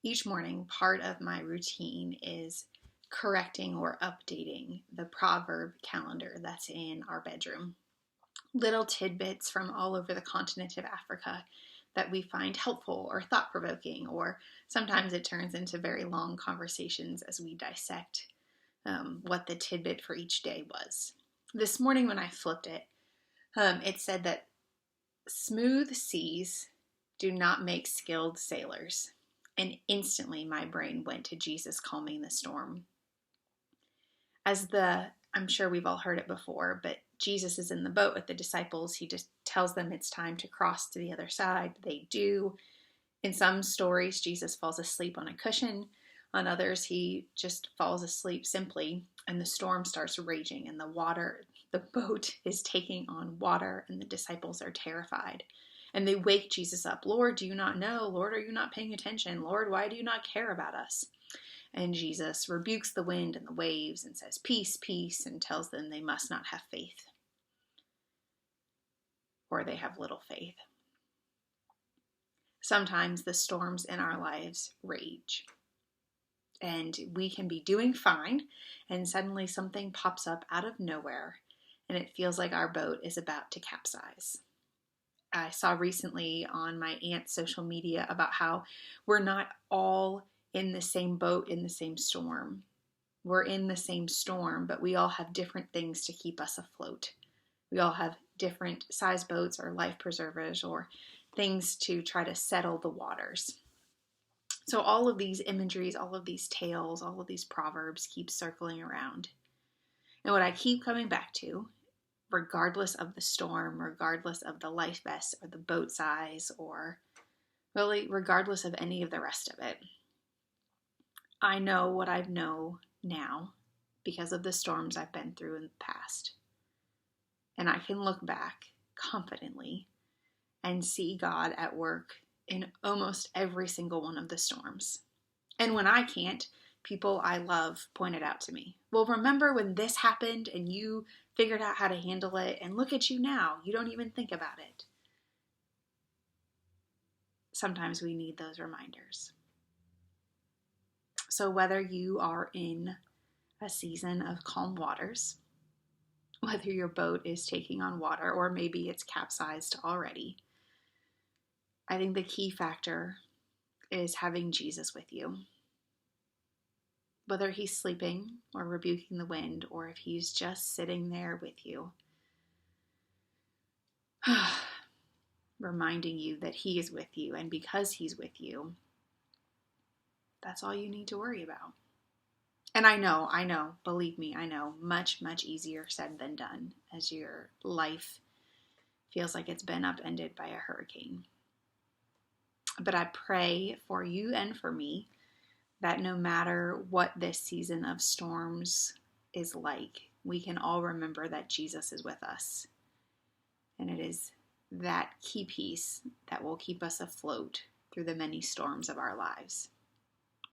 Each morning, part of my routine is correcting or updating the proverb calendar that's in our bedroom. Little tidbits from all over the continent of Africa that we find helpful or thought-provoking, or sometimes it turns into very long conversations as we dissect what the tidbit for each day was. This morning when I flipped it, it said that smooth seas do not make skilled sailors. And instantly my brain went to Jesus calming the storm. I'm sure we've all heard it before, but Jesus is in the boat with the disciples. He just tells them it's time to cross to the other side. They do. In some stories, Jesus falls asleep on a cushion. On others, he just falls asleep simply, and the storm starts raging, and the boat is taking on water, and the disciples are terrified. And they wake Jesus up. Lord, do you not know? Lord, are you not paying attention? Lord, why do you not care about us? And Jesus rebukes the wind and the waves and says, peace, peace, and tells them they must not have faith, or they have little faith. Sometimes the storms in our lives rage, and we can be doing fine, and suddenly something pops up out of nowhere, and it feels like our boat is about to capsize. I saw recently on my aunt's social media about how we're not all in the same boat in the same storm. We're in the same storm, but we all have different things to keep us afloat. We all have different size boats or life preservers or things to try to settle the waters. So all of these imageries, all of these tales, all of these proverbs keep circling around. And what I keep coming back to, regardless of the storm, regardless of the life vest or the boat size, or really regardless of any of the rest of it, I know what I know now because of the storms I've been through in the past. And I can look back confidently and see God at work in almost every single one of the storms. And when I can't, people I love point it out to me. Well, remember when this happened and you figured out how to handle it, and look at you now. You don't even think about it. Sometimes we need those reminders. So whether you are in a season of calm waters, whether your boat is taking on water, or maybe it's capsized already, I think the key factor is having Jesus with you. Whether he's sleeping or rebuking the wind, or if he's just sitting there with you, reminding you that he is with you, and because he's with you, that's all you need to worry about. And I know, believe me, I know, much, much easier said than done as your life feels like it's been upended by a hurricane. But I pray for you and for me that no matter what this season of storms is like, we can all remember that Jesus is with us. And it is that key piece that will keep us afloat through the many storms of our lives.